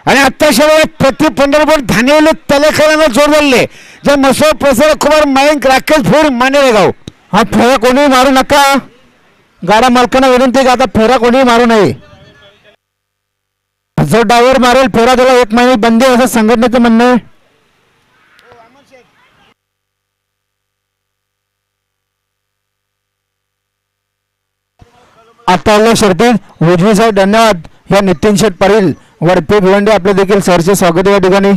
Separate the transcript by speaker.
Speaker 1: आणि अत्याशिवाय प्रति पंढरपूर धानेले तलेकरांना जोर बोलले जे मसो प्रसाद कुमार मयंक राकेश भोर माने गाव. हा फेरा कोणी मारू नका. गाडा मालकांना विनंती की आता फेरा कोणी मारू नये. जो डायव्हर मारेल फेरा त्याला 1 महिने बंदी असं संघटनेचं म्हणणं आहे. आता शर्तीत उजवी साहेब धन्यवाद. या नितीन शेठ पाटील वडपे भिवंडी आपले देखील सरचे स्वागत या ठिकाणी.